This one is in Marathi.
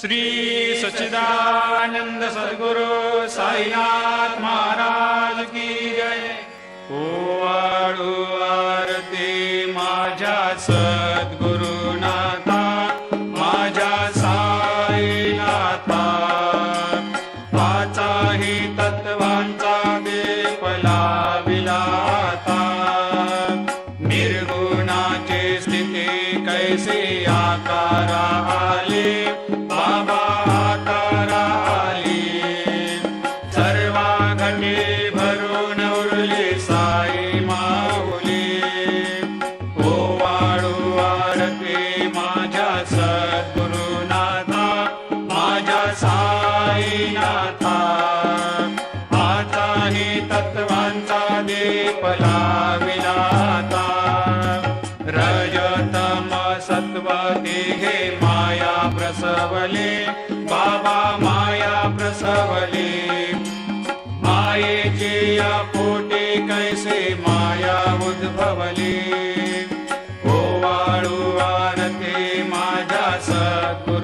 श्री सच्चिदानंद सद्गुरु साईनाथ महाराज की जय। ओवाळू आरती माझ्या सद्गुरुनाथा, माझ्या साईनाथा, पाचाही तत्वांचा दीप लाविला आता। निर्गुणाची स्थिती कैसे आकारा आले, बाबा आकारा आली। सर्वा घटी भरून उरली साई माऊली। ओवाळू आरती माझ्या सद्गुरुनाथा, माझ्या साईनाथा, आताही तत्वांचा दीप लाविला आता। रजतम सत्व तिघे माया प्रसवले, बाबा माया प्रसवले। मायेची या पोटी कैसे माया उद्भवली। ओवाळू आरती माझ्या सद्गुरु